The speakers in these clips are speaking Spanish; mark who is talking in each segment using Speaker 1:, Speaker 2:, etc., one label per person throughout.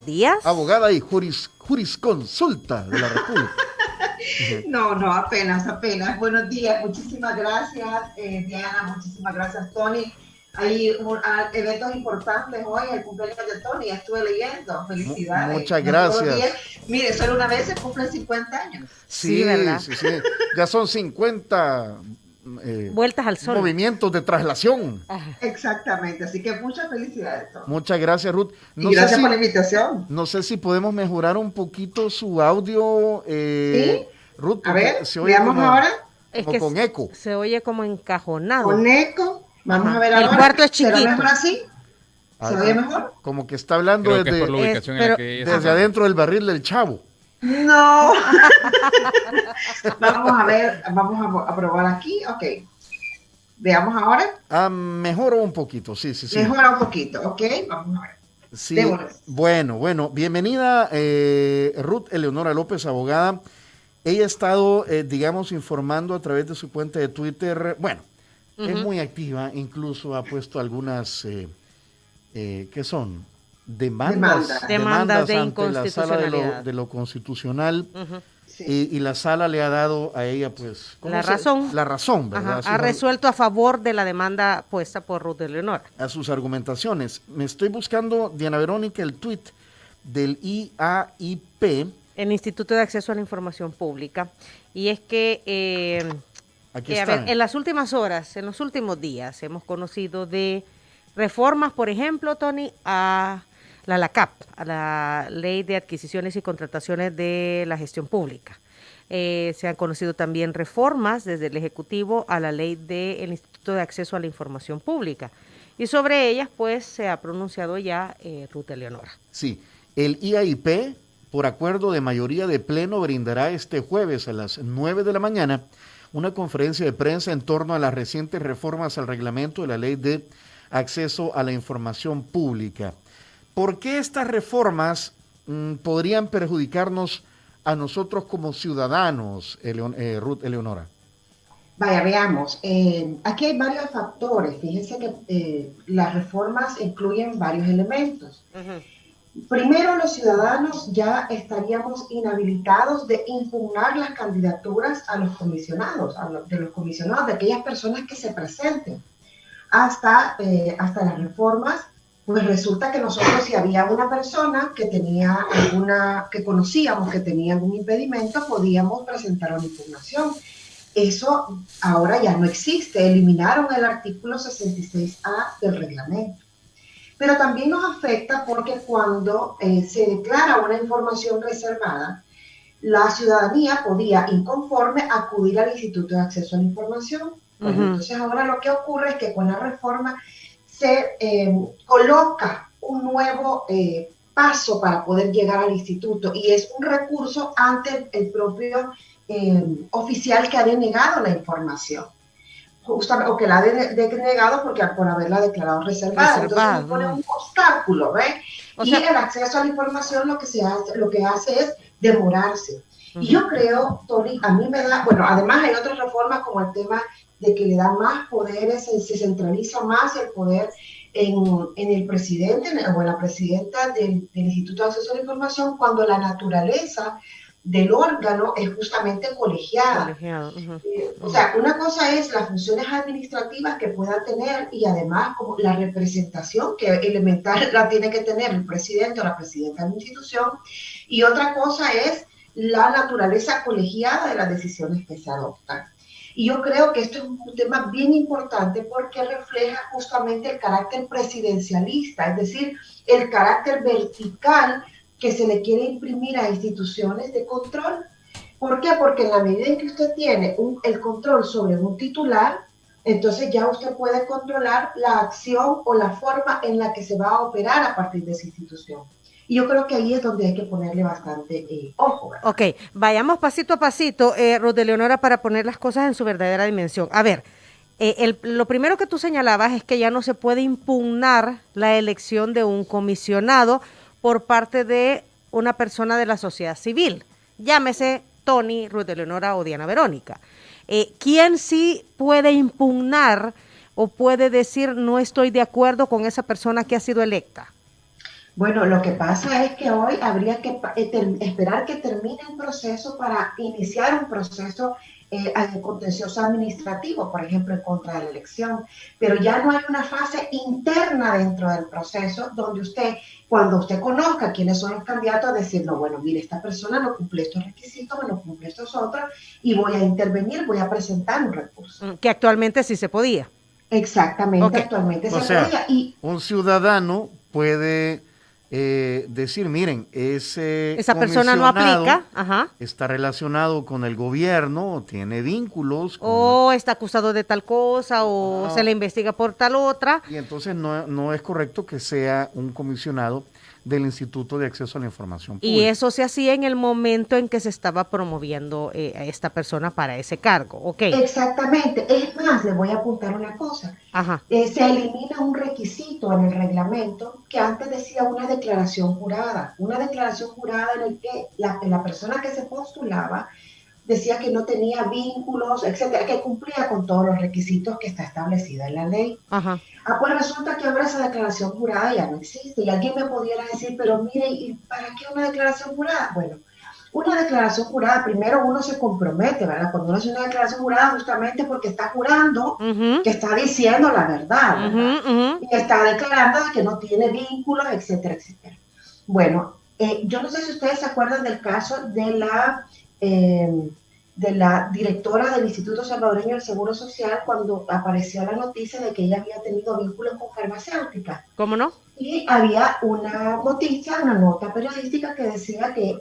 Speaker 1: días.
Speaker 2: Abogada y jurisconsulta de la República.
Speaker 3: No, apenas. Buenos días, muchísimas gracias, Diana, muchísimas gracias, Tony. Hay eventos importantes hoy, el cumpleaños de Tony, estuve leyendo, felicidades.
Speaker 2: Muchas gracias.
Speaker 3: Mire, solo una vez se cumplen 50 años.
Speaker 2: Sí, ¿verdad? Sí. Ya son 50
Speaker 1: vueltas al sol.
Speaker 2: Movimientos de traslación.
Speaker 3: Ajá. Exactamente, así que muchas felicidades, Tony.
Speaker 2: Muchas gracias, Ruth.
Speaker 3: Gracias por la invitación.
Speaker 2: No sé si podemos mejorar un poquito su audio.
Speaker 3: ¿Sí?
Speaker 2: Ruth,
Speaker 3: a ver,
Speaker 2: se oye
Speaker 3: veamos ahora.
Speaker 2: Como con eco.
Speaker 1: Se oye como encajonado.
Speaker 3: Con eco. Vamos a ver ahora.
Speaker 1: El cuarto es chiquito.
Speaker 3: ¿Será mejor así? ¿Se oye mejor?
Speaker 2: Como que está hablando desde adentro del barril del Chavo.
Speaker 3: No. Vamos a ver, vamos a probar aquí. Ok. Veamos ahora.
Speaker 2: Mejoró un poquito, sí.
Speaker 3: Mejora un poquito, ok. Vamos a ver.
Speaker 2: Sí. Bueno. Bienvenida, Ruth Eleonora López, abogada. Ella ha estado, informando a través de su cuenta de Twitter. Bueno, es muy activa, incluso ha puesto algunas, ¿qué son? Demandas
Speaker 1: de
Speaker 2: ante la sala de lo constitucional. Sí. Y la sala le ha dado a ella, pues,
Speaker 1: la razón,
Speaker 2: ¿verdad?
Speaker 1: Ha resuelto a favor de la demanda puesta por Ruth Eleonora.
Speaker 2: A sus argumentaciones. Me estoy buscando, Diana Verónica, el tuit del IAIP.
Speaker 1: El Instituto de Acceso a la Información Pública. Y es que, en las últimas horas, en los últimos días, hemos conocido de reformas, por ejemplo, Tony, a la LACAP, a la Ley de Adquisiciones y Contrataciones de la Gestión Pública. Se han conocido también reformas desde el Ejecutivo a la Ley del Instituto de Acceso a la Información Pública. Y sobre ellas, pues, se ha pronunciado ya Ruth Eleonora.
Speaker 2: Sí, el IAIP, por acuerdo de mayoría de pleno, brindará este jueves a las 9 de la mañana una conferencia de prensa en torno a las recientes reformas al reglamento de la Ley de Acceso a la Información Pública. ¿Por qué estas reformas podrían perjudicarnos a nosotros como ciudadanos, Ruth Eleonora?
Speaker 3: Vaya, veamos. Aquí hay varios factores. Fíjense que las reformas incluyen varios elementos. Primero, los ciudadanos ya estaríamos inhabilitados de impugnar las candidaturas a los comisionados, de aquellas personas que se presenten. Hasta las reformas, pues resulta que nosotros, si había una persona que tenía que conocíamos que tenía algún impedimento, podíamos presentar una impugnación. Eso ahora ya no existe. Eliminaron el artículo 66A del reglamento. Pero también nos afecta porque cuando se declara una información reservada, la ciudadanía podía, inconforme, acudir al Instituto de Acceso a la Información. Bueno, entonces ahora lo que ocurre es que con la reforma se coloca un nuevo paso para poder llegar al instituto, y es un recurso ante el propio oficial que ha denegado la información. Justamente, o que la ha denegado por haberla declarado reservada. Entonces pone un obstáculo, ¿ves? Y el acceso a la información lo que hace es demorarse. Y yo creo, Tori, a mí me da, bueno, además hay otras reformas como el tema de que le da más poderes, se centraliza más el poder en el presidente o en la presidenta del Instituto de Acceso a la Información, cuando la naturaleza del órgano es justamente colegiada. O sea, una cosa es las funciones administrativas que pueda tener, y además como la representación que elemental la tiene que tener el presidente o la presidenta de la institución, y otra cosa es la naturaleza colegiada de las decisiones que se adoptan. Y yo creo que esto es un tema bien importante porque refleja justamente el carácter presidencialista, es decir, el carácter vertical que se le quiere imprimir a instituciones de control. ¿Por qué? Porque en la medida en que usted tiene el control sobre un titular, entonces ya usted puede controlar la acción o la forma en la que se va a operar a partir de esa institución. Y yo creo que ahí es donde hay que ponerle bastante ojo, ¿verdad?
Speaker 1: Ok, vayamos pasito a pasito, Ruth Eleonora, para poner las cosas en su verdadera dimensión. A ver, lo primero que tú señalabas es que ya no se puede impugnar la elección de un comisionado por parte de una persona de la sociedad civil, llámese Tony, Ruth Eleonora o Diana Verónica. ¿Quién sí puede impugnar o puede decir no estoy de acuerdo con esa persona que ha sido electa?
Speaker 3: Bueno, lo que pasa es que hoy habría que esperar que termine el proceso para iniciar un proceso contencioso administrativo, por ejemplo, en contra de la elección. Pero ya no hay una fase interna dentro del proceso donde usted, cuando usted conozca quiénes son los candidatos, decir, no, bueno, mire, esta persona no cumple estos requisitos, no cumple estos otros, y voy a intervenir, voy a presentar un recurso.
Speaker 1: Que actualmente sí se podía.
Speaker 3: Exactamente, okay. Actualmente
Speaker 2: se podía. Y un ciudadano puede decir, miren,
Speaker 1: esa persona no aplica, ajá,
Speaker 2: está relacionado con el gobierno, tiene vínculos.
Speaker 1: O está acusado de tal cosa, o se le investiga por tal otra.
Speaker 2: Y entonces no es correcto que sea un comisionado del Instituto de Acceso a la Información Pública.
Speaker 1: Y eso se hacía en el momento en que se estaba promoviendo a esta persona para ese cargo, ¿ok?
Speaker 3: Exactamente. Es más, le voy a apuntar una cosa.
Speaker 1: Ajá.
Speaker 3: Se elimina un requisito en el reglamento que antes decía una declaración jurada. Una declaración jurada en el que la persona que se postulaba decía que no tenía vínculos, etcétera, que cumplía con todos los requisitos que está establecida en la ley.
Speaker 1: Ajá.
Speaker 3: Pues resulta que ahora esa declaración jurada ya no existe. Y alguien me pudiera decir, pero mire, ¿y para qué una declaración jurada? Bueno, una declaración jurada, primero uno se compromete, ¿verdad? Cuando uno hace una declaración jurada, justamente porque está jurando que está diciendo la verdad, ¿verdad? Y está declarando que no tiene vínculos, etcétera, etcétera. Bueno, yo no sé si ustedes se acuerdan del caso de la directora del Instituto Salvadoreño del Seguro Social cuando apareció la noticia de que ella había tenido vínculos con farmacéuticas.
Speaker 1: ¿Cómo no?
Speaker 3: Y había una noticia, una nota periodística que decía que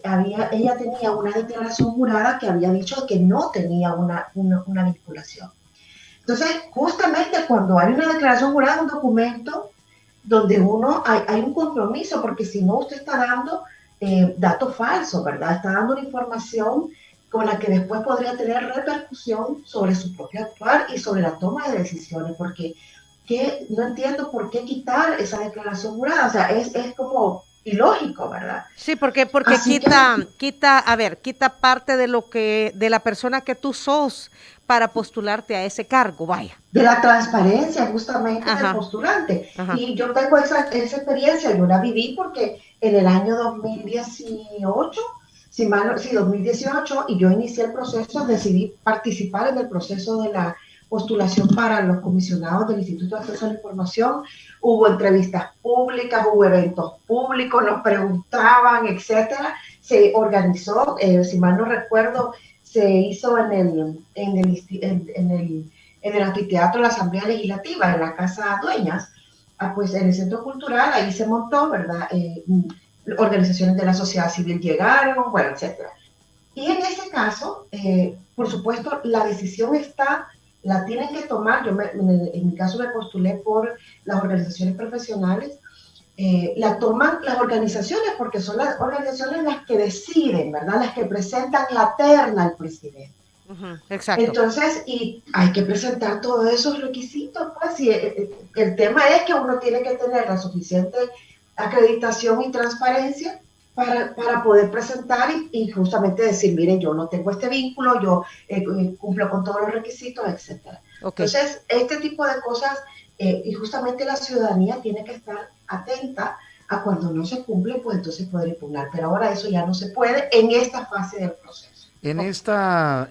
Speaker 3: ella tenía una declaración jurada que había dicho que no tenía una vinculación. Entonces, justamente cuando hay una declaración jurada, un documento donde hay un compromiso, porque si no usted está dando datos falsos, ¿verdad? Está dando una información con la que después podría tener repercusión sobre su propio actuar y sobre la toma de decisiones, porque no entiendo por qué quitar esa declaración jurada, o sea, es como ilógico, ¿verdad?
Speaker 1: Sí, porque quita parte de la persona que tú sos para postularte a ese cargo, vaya.
Speaker 3: De la transparencia justamente del postulante. Ajá. Y yo tengo esa experiencia, yo la viví porque en el año 2018, 2018, y yo inicié el proceso, decidí participar en el proceso de la postulación para los comisionados del Instituto de Acceso a la Información. Hubo entrevistas públicas, hubo eventos públicos, nos preguntaban, etcétera. Se organizó, si mal no recuerdo, se hizo en el anfiteatro de la Asamblea Legislativa, en la Casa Dueñas, pues en el Centro Cultural, ahí se montó, ¿verdad? Organizaciones de la sociedad civil llegaron, bueno, etcétera. Y en ese caso, por supuesto, la decisión la tienen que tomar, en mi caso me postulé por las organizaciones profesionales, la toman las organizaciones porque son las organizaciones las que deciden, ¿verdad? Las que presentan la terna al presidente.
Speaker 1: Exacto.
Speaker 3: Entonces, y hay que presentar todos esos requisitos, pues, y el tema es que uno tiene que tener la suficiente acreditación y transparencia para poder presentar y justamente decir, miren, yo no tengo este vínculo, yo cumplo con todos los requisitos, etcétera. Okay. Entonces, este tipo de cosas, y justamente la ciudadanía tiene que estar atenta a cuando no se cumple, pues entonces poder impugnar. Pero ahora eso ya no se puede en esta fase del proceso.
Speaker 2: En esto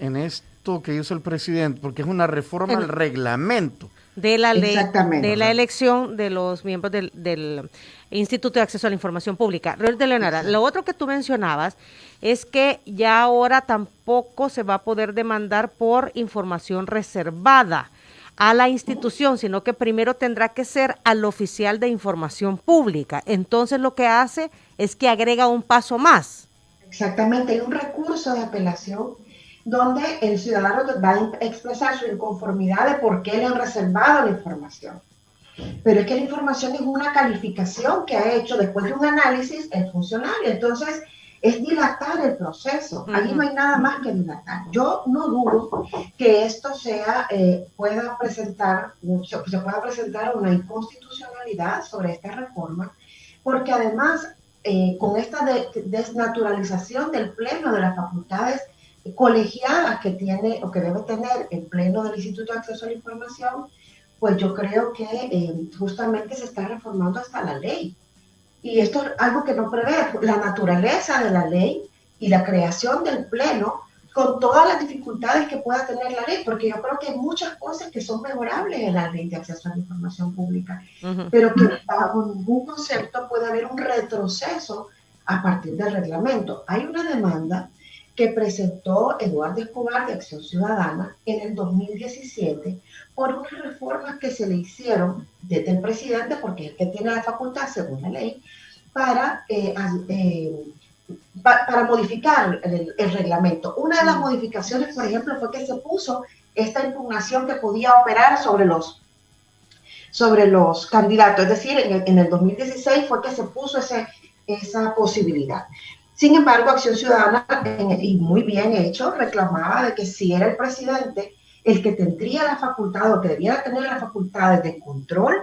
Speaker 2: que hizo el presidente, porque es una reforma al reglamento
Speaker 1: de la ley de la elección de los miembros del Instituto de Acceso a la Información Pública. Raúl de Leonara, lo otro que tú mencionabas es que ya ahora tampoco se va a poder demandar por información reservada a la institución, sino que primero tendrá que ser al oficial de información pública. Entonces lo que hace es que agrega un paso más.
Speaker 3: Exactamente, hay un recurso de apelación donde el ciudadano va a expresar su inconformidad de por qué le han reservado la información. Pero es que la información es una calificación que ha hecho después de un análisis el funcionario. Entonces, es dilatar el proceso. Allí no hay nada más que dilatar. Yo no dudo que esto se pueda presentar una inconstitucionalidad sobre esta reforma, porque además, con esta desnaturalización del pleno de las facultades colegiadas que tiene o que debe tener el pleno del Instituto de Acceso a la Información, pues yo creo que justamente se está reformando hasta la ley. y esto es algo que no prevé, la naturaleza de la ley y la creación del pleno con todas las dificultades que pueda tener la ley, porque yo creo que hay muchas cosas que son mejorables en la ley de acceso a la información pública, pero que bajo ningún concepto puede haber un retroceso a partir del reglamento. Hay una demanda que presentó Eduardo Escobar de Acción Ciudadana en el 2017 por unas reformas que se le hicieron desde el presidente, porque es el que tiene la facultad, según la ley, para modificar el reglamento. Una de las modificaciones, por ejemplo, fue que se puso esta impugnación que podía operar sobre los candidatos. Es decir, en el 2016 fue que se puso esa posibilidad. Sin embargo, Acción Ciudadana, y muy bien hecho, reclamaba de que si era el presidente el que tendría la facultad o que debiera tener las facultades de control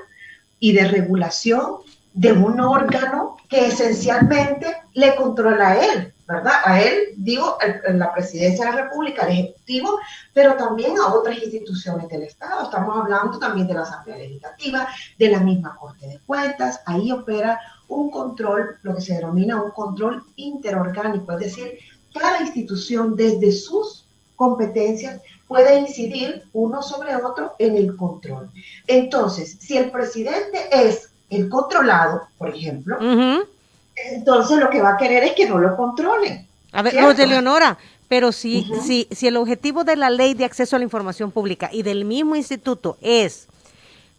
Speaker 3: y de regulación de un órgano que esencialmente le controla a él, ¿verdad? A él, digo, en la presidencia de la República, el Ejecutivo, pero también a otras instituciones del Estado. Estamos hablando también de la Asamblea Legislativa, de la misma Corte de Cuentas. Ahí opera un control, lo que se denomina un control interorgánico, es decir, cada institución desde sus competencias puede incidir uno sobre otro en el control. Entonces, si el presidente es el controlado, por ejemplo, entonces lo que va a querer es que no lo controlen.
Speaker 1: A ver, Rosa Leonora, pero si el objetivo de la Ley de Acceso a la Información Pública y del mismo instituto es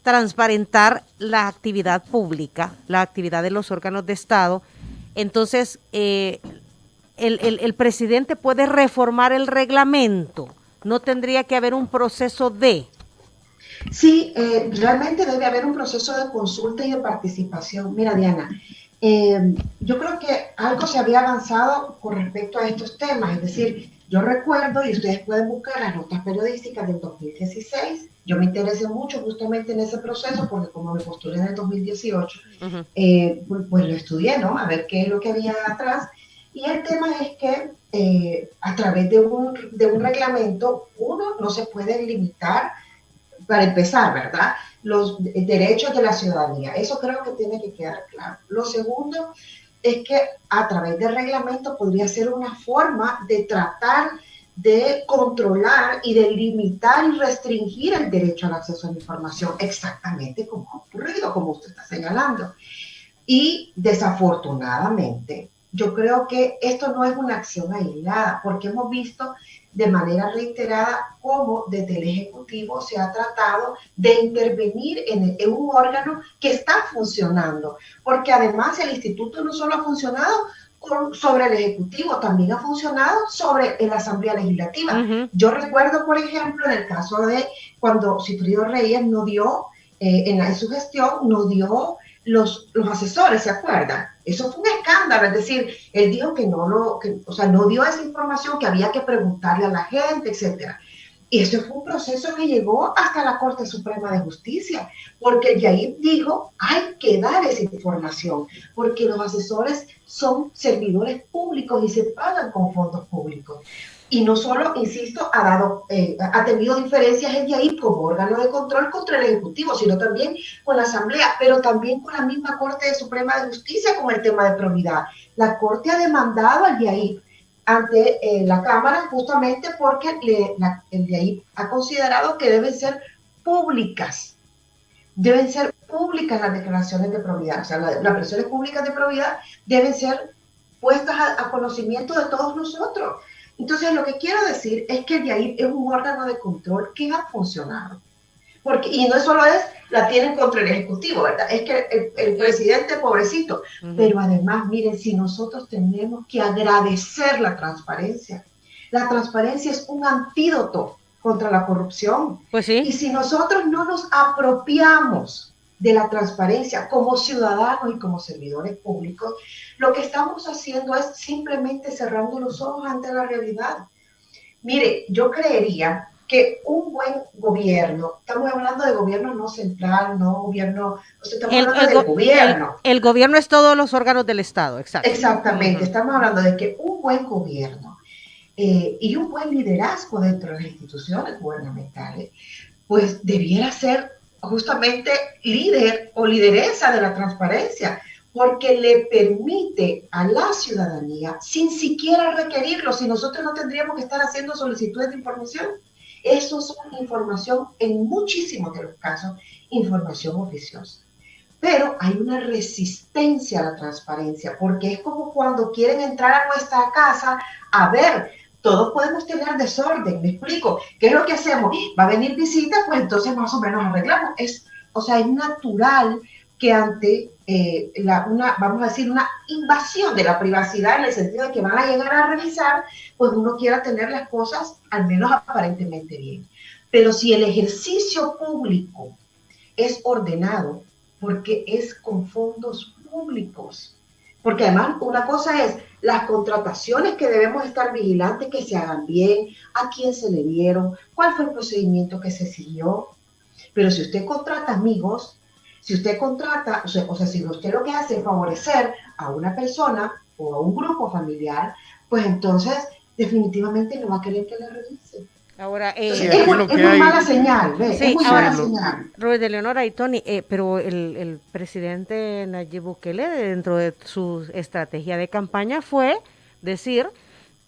Speaker 1: transparentar la actividad pública, la actividad de los órganos de Estado, entonces el presidente puede reformar el reglamento. ¿No tendría que haber un proceso de...?
Speaker 3: Sí, realmente debe haber un proceso de consulta y de participación. Mira, Diana, yo creo que algo se había avanzado con respecto a estos temas. Es decir, yo recuerdo, y ustedes pueden buscar las notas periodísticas del 2016, yo me interesé mucho justamente en ese proceso porque como me postulé en el 2018, pues lo estudié, ¿no? A ver qué es lo que había atrás. Y el tema es que a través de un reglamento, uno no se puede limitar, para empezar, ¿verdad?, los derechos de la ciudadanía. Eso creo que tiene que quedar claro. Lo segundo es que a través del reglamento podría ser una forma de tratar de controlar y de limitar y restringir el derecho al acceso a la información, exactamente como ha ocurrido, como usted está señalando. Y desafortunadamente, yo creo que esto no es una acción aislada, porque hemos visto de manera reiterada cómo desde el Ejecutivo se ha tratado de intervenir en un órgano que está funcionando, porque además el Instituto no solo ha funcionado sobre el Ejecutivo, también ha funcionado sobre la Asamblea Legislativa. Yo recuerdo, por ejemplo, en el caso de cuando Sigfrido Reyes no dio, en su gestión, no dio los asesores, ¿se acuerdan? Eso fue un escándalo, es decir, él dijo que no dio esa información, que había que preguntarle a la gente, etcétera. Y eso fue un proceso que llegó hasta la Corte Suprema de Justicia, porque Yair dijo, hay que dar esa información, porque los asesores son servidores públicos y se pagan con fondos públicos. Y no solo, insisto, ha tenido diferencias en Yair como órgano de control contra el Ejecutivo, sino también con la Asamblea, pero también con la misma Corte Suprema de Justicia con el tema de probidad. La Corte ha demandado al Yair ante la Cámara justamente porque el Yair ha considerado que deben ser públicas las declaraciones de probidad, o sea, las versiones públicas de probidad deben ser puestas a conocimiento de todos nosotros. Entonces, lo que quiero decir es que el Yair es un órgano de control que ha funcionado. Y no solo la tienen contra el Ejecutivo, ¿verdad? Es que el presidente, pobrecito. Pero además, miren, si nosotros tenemos que agradecer la transparencia es un antídoto contra la corrupción.
Speaker 1: Pues sí.
Speaker 3: Y si nosotros no nos apropiamos de la transparencia como ciudadanos y como servidores públicos, lo que estamos haciendo es simplemente cerrando los ojos ante la realidad. Mire, yo creería que un buen gobierno, estamos hablando de gobierno no central, no gobierno, estamos hablando de gobierno.
Speaker 1: El gobierno es todos los órganos del Estado, exacto.
Speaker 3: Exactamente, estamos hablando de que un buen gobierno y un buen liderazgo dentro de las instituciones gubernamentales, pues debiera ser justamente líder o lideresa de la transparencia, porque le permite a la ciudadanía, sin siquiera requerirlo, si nosotros no tendríamos que estar haciendo solicitudes de información, eso es información, en muchísimos de los casos, información oficiosa. Pero hay una resistencia a la transparencia, porque es como cuando quieren entrar a nuestra casa a ver, todos podemos tener desorden, me explico, ¿qué es lo que hacemos? Va a venir visita, pues entonces más o menos arreglamos. Es natural que ante vamos a decir, una invasión de la privacidad, en el sentido de que van a llegar a revisar, pues uno quiera tener las cosas al menos aparentemente bien. Pero si el ejercicio público es ordenado, porque es con fondos públicos, porque además una cosa es las contrataciones que debemos estar vigilantes, que se hagan bien, a quién se le dieron, cuál fue el procedimiento que se siguió. Pero si usted contrata amigos, si usted contrata, si usted lo que hace es favorecer a una persona o a un grupo familiar, pues entonces definitivamente no va a querer que le revise.
Speaker 1: Ahora,
Speaker 3: es muy mala señal, ¿ves?
Speaker 1: Sí,
Speaker 3: es muy mala señal.
Speaker 1: Robert de Leonora y Tony, pero el presidente Nayib Bukele, dentro de su estrategia de campaña, fue decir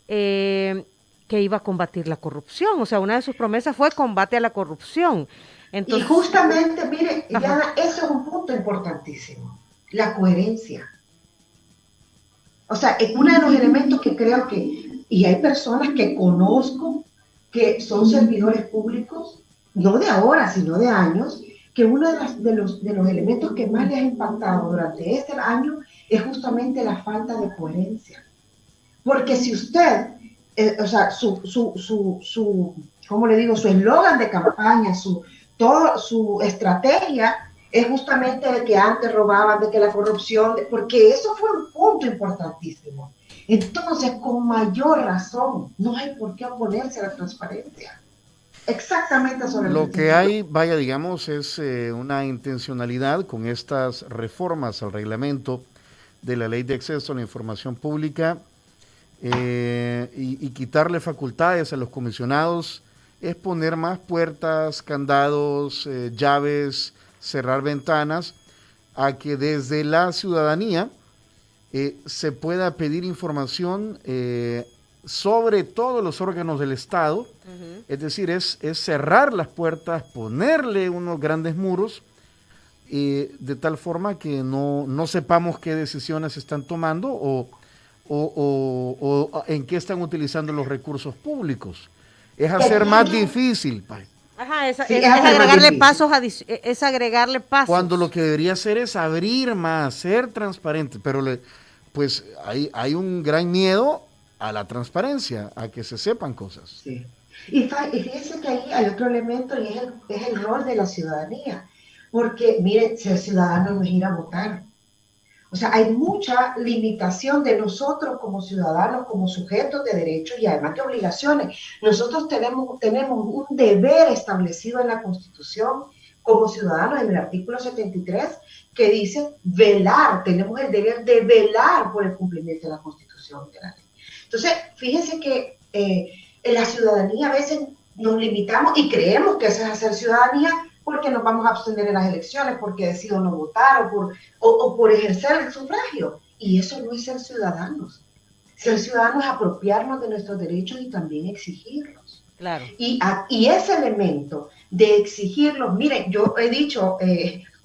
Speaker 1: que iba a combatir la corrupción. O sea, una de sus promesas fue combate a la corrupción. Entonces,
Speaker 3: y justamente, mire, Diana, eso es un punto importantísimo, la coherencia. O sea, es uno de los elementos que creo que, y hay personas que conozco que son servidores públicos, no de ahora, sino de años, que uno de los elementos que más les ha impactado durante este año es justamente la falta de coherencia. Porque si usted, ¿cómo le digo? Su eslogan de campaña, toda su estrategia es justamente de que antes robaban, de que la corrupción, porque eso fue un punto importantísimo. Entonces, con mayor razón, no hay por qué oponerse a la transparencia. Exactamente sobre
Speaker 2: lo que hay, digamos, es una intencionalidad con estas reformas al reglamento de la Ley de Acceso a la Información Pública y quitarle facultades a los comisionados, es poner más puertas, candados, llaves, cerrar ventanas, a que desde la ciudadanía se pueda pedir información sobre todos los órganos del Estado. Uh-huh. Es decir, es cerrar las puertas, ponerle unos grandes muros, de tal forma que no sepamos qué decisiones se están tomando o en qué están utilizando los recursos públicos. Es hacer más difícil.
Speaker 1: Ajá, es agregarle pasos, es agregarle pasos.
Speaker 2: Cuando lo que debería hacer es abrir más, ser transparente, pero pues hay un gran miedo a la transparencia, a que se sepan cosas.
Speaker 3: Sí. Y fíjense que ahí hay otro elemento, y es el rol de la ciudadanía, porque mire, ser ciudadano no es ir a votar. O sea, hay mucha limitación de nosotros como ciudadanos, como sujetos de derechos y además de obligaciones. Nosotros tenemos un deber establecido en la Constitución como ciudadanos en el artículo 73 que dice velar, tenemos el deber de velar por el cumplimiento de la Constitución de la ley. Entonces, fíjense que en la ciudadanía a veces nos limitamos y creemos que eso es hacer ciudadanía porque nos vamos a abstener en las elecciones, porque decido no votar o por ejercer el sufragio. Y eso no es ser ciudadanos. Ser ciudadanos es apropiarnos de nuestros derechos y también exigirlos.
Speaker 1: Claro.
Speaker 3: Y ese elemento de exigirlos, miren, yo he dicho,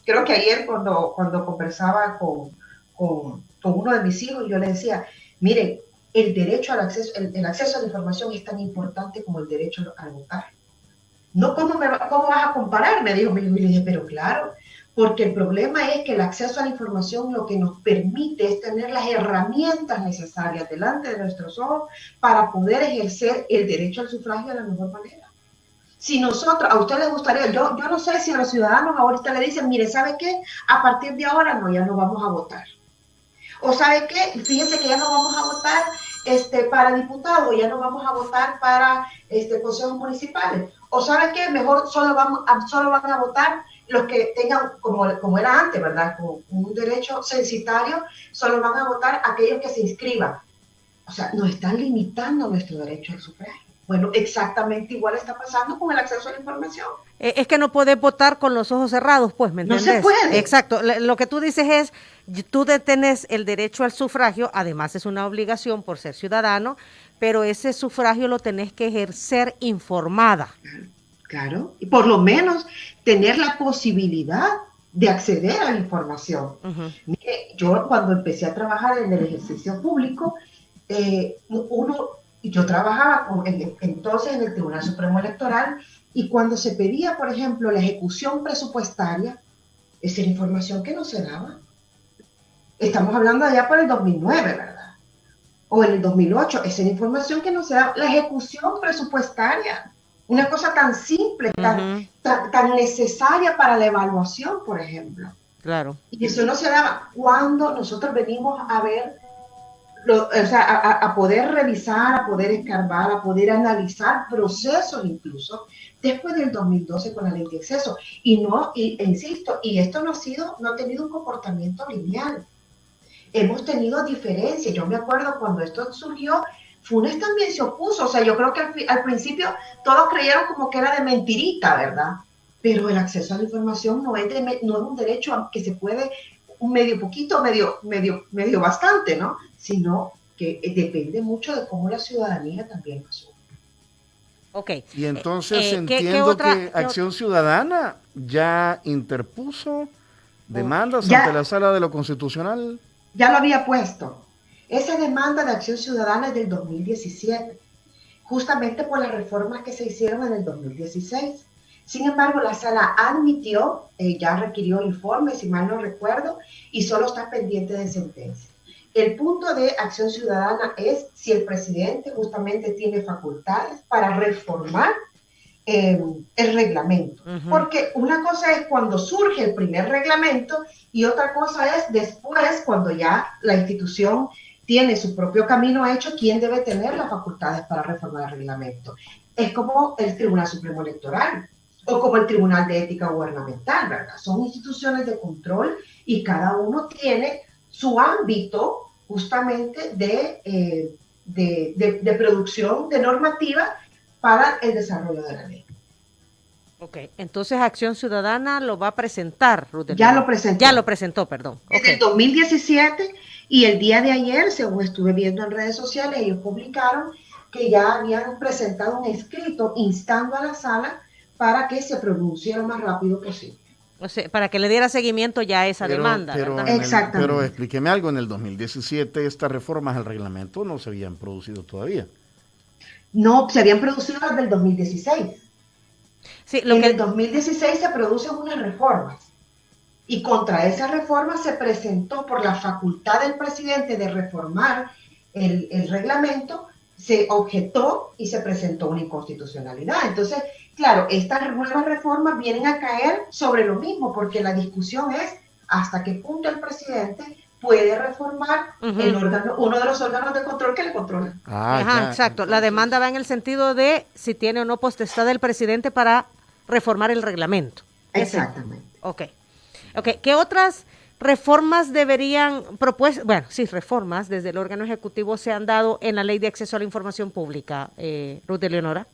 Speaker 3: creo que ayer cuando conversaba con uno de mis hijos, yo le decía, miren, el derecho al acceso, el acceso a la información es tan importante como el derecho a votar. No, ¿cómo vas a comparar? Me dijo mi hijo, y le dije, pero claro, porque el problema es que el acceso a la información lo que nos permite es tener las herramientas necesarias delante de nuestros ojos para poder ejercer el derecho al sufragio de la mejor manera. Si nosotros, a usted les gustaría, yo no sé si a los ciudadanos ahorita le dicen, mire, ¿sabe qué? A partir de ahora ya no vamos a votar. O ¿sabe qué? Fíjense que ya no vamos a votar para diputados, ya no vamos a votar para consejos municipales. O ¿sabe qué? Mejor solo van a votar los que tengan, como era antes, ¿verdad? Con un derecho censitario, solo van a votar aquellos que se inscriban. O sea, nos están limitando nuestro derecho al sufragio. Bueno, exactamente igual está pasando con el acceso a la información.
Speaker 1: Es que no podés votar con los ojos cerrados, pues, ¿me entiendes?
Speaker 3: No se puede.
Speaker 1: Exacto. Lo que tú dices es, tú tenés el derecho al sufragio, además es una obligación por ser ciudadano, pero ese sufragio lo tenés que ejercer informada.
Speaker 3: Claro, y por lo menos tener la posibilidad de acceder a la información. Mire, yo cuando empecé a trabajar en el ejercicio público, yo trabajaba entonces en el Tribunal Supremo Electoral, y cuando se pedía, por ejemplo, la ejecución presupuestaria, esa era información que no se daba. Estamos hablando allá por el 2009, ¿verdad? O en el 2008, esa era información que no se daba. La ejecución presupuestaria, una cosa tan simple, tan necesaria para la evaluación, por ejemplo.
Speaker 1: Claro.
Speaker 3: Y eso no se daba. Cuando nosotros venimos a ver, a poder revisar, a poder escarbar, a poder analizar procesos incluso, después del 2012 con la ley de acceso. Insisto, y esto no ha tenido un comportamiento lineal. Hemos tenido diferencias. Yo me acuerdo cuando esto surgió, Funes también se opuso. O sea, yo creo que al principio todos creyeron como que era de mentirita, ¿verdad? Pero el acceso a la información no es un derecho que se puede medio poquito, medio bastante, ¿no? Sino que depende mucho de cómo la ciudadanía también lo asume.
Speaker 1: Okay.
Speaker 2: Y entonces entiendo que Acción Ciudadana ya interpuso demandas ante la Sala de lo Constitucional.
Speaker 3: Ya lo había puesto. Esa demanda de Acción Ciudadana es del 2017, justamente por las reformas que se hicieron en el 2016. Sin embargo, la Sala admitió, ya requirió informes, si mal no recuerdo, y solo está pendiente de sentencia. El punto de Acción Ciudadana es si el presidente justamente tiene facultades para reformar el reglamento. Porque una cosa es cuando surge el primer reglamento y otra cosa es después, cuando ya la institución tiene su propio camino hecho, quién debe tener las facultades para reformar el reglamento. Es como el Tribunal Supremo Electoral o como el Tribunal de Ética Gubernamental, ¿verdad? Son instituciones de control y cada uno tiene su ámbito justamente de producción de normativa para el desarrollo de la ley.
Speaker 1: Ok, entonces Acción Ciudadana lo va a presentar, Ruth.
Speaker 3: Ya lo presentó.
Speaker 1: Ya lo presentó, perdón.
Speaker 3: Desde el 2017, y el día de ayer, según estuve viendo en redes sociales, ellos publicaron que ya habían presentado un escrito instando a la sala para que se pronuncie lo más rápido posible.
Speaker 1: O sea, para que le diera seguimiento ya a esa demanda.
Speaker 3: Exactamente.
Speaker 2: Pero explíqueme algo, en el 2017 estas reformas al reglamento no se habían producido todavía.
Speaker 3: No, se habían producido desde el 2016.
Speaker 1: Sí,
Speaker 3: en el 2016 se producen unas reformas y contra esas reformas se presentó por la facultad del presidente de reformar el reglamento, se objetó y se presentó una inconstitucionalidad. Entonces, claro, estas nuevas reformas vienen a caer sobre lo mismo porque la discusión es hasta qué punto el presidente puede reformar uno de los órganos de control que le controla.
Speaker 1: Exacto. La demanda va en el sentido de si tiene o no potestad del presidente para reformar el reglamento.
Speaker 3: Exactamente.
Speaker 1: Ok. ¿Qué otras reformas deberían reformas desde el órgano ejecutivo se han dado en la Ley de Acceso a la Información Pública, Ruth Eleonora?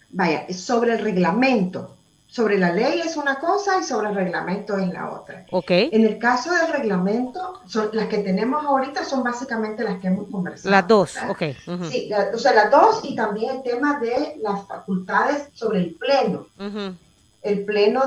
Speaker 3: Vaya, sobre el reglamento. Sobre la ley es una cosa y sobre el reglamento es la otra.
Speaker 1: Okay.
Speaker 3: En el caso del reglamento, las que tenemos ahorita son básicamente las que hemos conversado.
Speaker 1: Las dos,
Speaker 3: ¿verdad?
Speaker 1: ok.
Speaker 3: Sí, las dos y también el tema de las facultades sobre el pleno. El pleno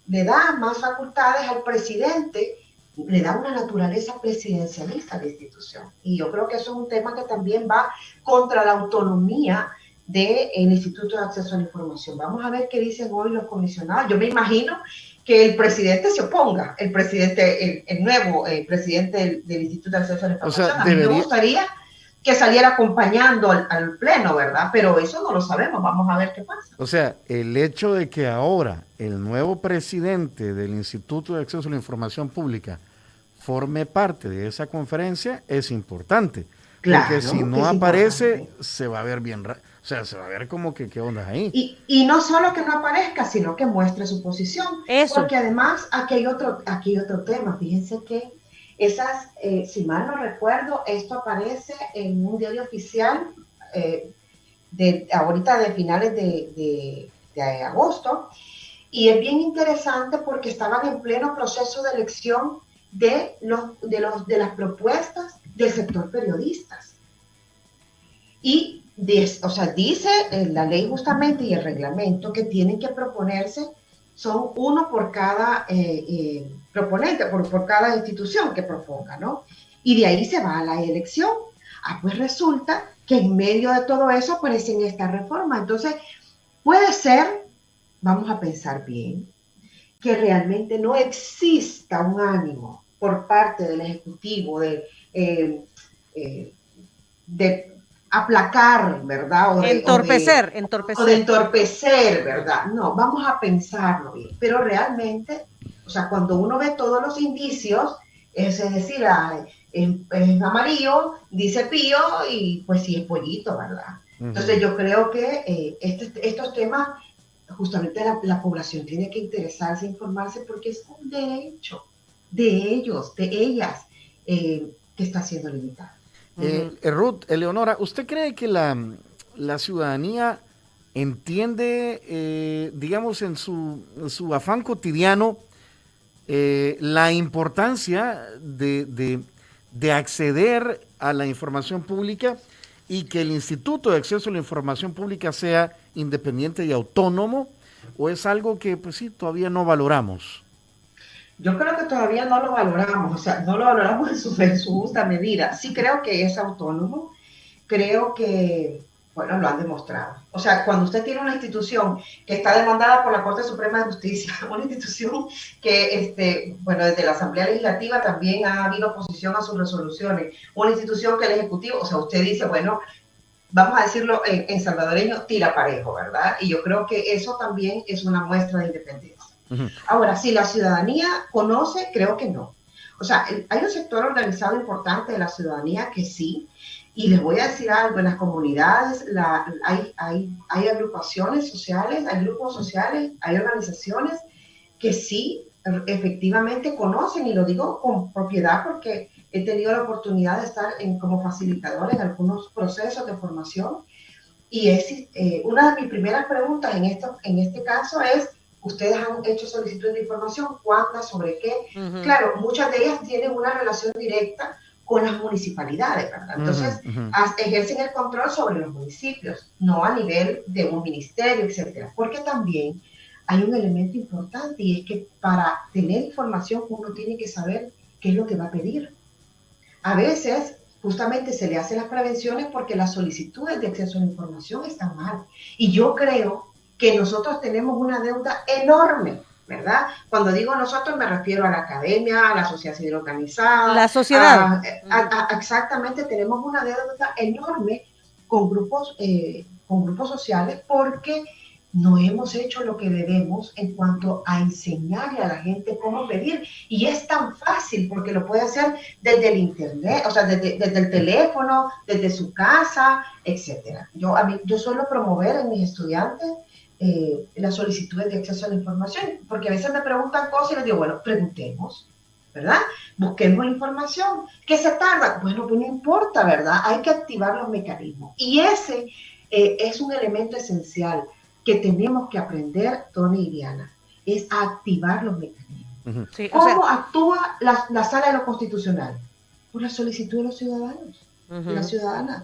Speaker 3: le da más facultades al presidente, le da una naturaleza presidencialista a la institución. Y yo creo que eso es un tema que también va contra la autonomía del Instituto de Acceso a la Información. Vamos a ver qué dicen hoy los comisionados. Yo me imagino que el presidente se oponga, el nuevo presidente del Instituto de Acceso a la Información.
Speaker 2: O sea,
Speaker 3: a mí me gustaría que saliera acompañando al pleno, ¿verdad? Pero eso no lo sabemos, vamos a ver qué pasa.
Speaker 2: O sea, el hecho de que ahora el nuevo presidente del Instituto de Acceso a la Información Pública forme parte de esa conferencia es importante. Claro, porque si no aparece, se va a ver bien raro. O sea, se va a ver como que qué onda ahí.
Speaker 3: Y no solo que no aparezca, sino que muestre su posición.
Speaker 1: Eso.
Speaker 3: Porque además aquí hay otro tema. Fíjense que Si mal no recuerdo, esto aparece en un diario oficial ahorita de finales de agosto, y es bien interesante porque estaban en pleno proceso de elección de las propuestas del sector periodistas. Y dice la ley justamente y el reglamento que tienen que proponerse, son uno por cada proponente, por cada institución que proponga, ¿no? Y de ahí se va a la elección. Pues resulta que en medio de todo eso aparecen estas reformas. Entonces, puede ser, vamos a pensar bien, que realmente no exista un ánimo por parte del Ejecutivo de aplacar, ¿verdad?
Speaker 1: Entorpecer.
Speaker 3: O de entorpecer, ¿verdad? No, vamos a pensarlo bien. Pero realmente, o sea, cuando uno ve todos los indicios, es decir, es amarillo, dice pío, y pues sí es pollito, ¿verdad? Entonces yo creo que estos temas, justamente la población tiene que interesarse, informarse, porque es un derecho de ellos, de ellas, que está siendo limitado.
Speaker 2: Ruth, Eleonora, ¿usted cree que la ciudadanía entiende, digamos, en su afán cotidiano, la importancia de acceder a la información pública y que el Instituto de Acceso a la Información Pública sea independiente y autónomo, o es algo que, pues sí, todavía no valoramos?
Speaker 3: Yo creo que todavía no lo valoramos, o sea, no lo valoramos en su justa medida. Sí creo que es autónomo, creo que, bueno, lo han demostrado. O sea, cuando usted tiene una institución que está demandada por la Corte Suprema de Justicia, una institución que, bueno, desde la Asamblea Legislativa también ha habido oposición a sus resoluciones, una institución que el Ejecutivo, o sea, usted dice, bueno, vamos a decirlo en salvadoreño, tira parejo, ¿verdad? Y yo creo que eso también es una muestra de independencia. Ahora, si la ciudadanía conoce, creo que no. O sea, hay un sector organizado importante de la ciudadanía que sí, y les voy a decir algo, en las comunidades hay agrupaciones sociales, hay grupos sociales, hay organizaciones que sí, efectivamente conocen, y lo digo con propiedad porque he tenido la oportunidad de estar como facilitador en algunos procesos de formación, y una de mis primeras preguntas en este caso es: ¿ustedes han hecho solicitud de información? ¿Cuántas? ¿Sobre qué? Claro, muchas de ellas tienen una relación directa con las municipalidades, ¿verdad? Entonces, ejercen el control sobre los municipios, no a nivel de un ministerio, etcétera. Porque también hay un elemento importante, y es que para tener información uno tiene que saber qué es lo que va a pedir. A veces, justamente se le hacen las prevenciones porque las solicitudes de acceso a la información están mal. Y yo creo que nosotros tenemos una deuda enorme, ¿verdad? Cuando digo nosotros me refiero a la academia, a la sociedad civil organizada.
Speaker 1: La sociedad.
Speaker 3: Exactamente, tenemos una deuda enorme con grupos sociales, porque no hemos hecho lo que debemos en cuanto a enseñarle a la gente cómo pedir. Y es tan fácil porque lo puede hacer desde el internet, o sea, desde el teléfono, desde su casa, etc. Yo suelo promover en mis estudiantes las solicitudes de acceso a la información, porque a veces me preguntan cosas y les digo, bueno, preguntemos, ¿verdad? Busquemos información. ¿Qué se tarda? Bueno, pues no importa, ¿verdad? Hay que activar los mecanismos. Y ese es un elemento esencial que tenemos que aprender, Tony y Diana, es a activar los mecanismos. Sí, ¿cómo actúa la Sala de lo Constitucional? Por la solicitud de los ciudadanos, de las ciudadanas.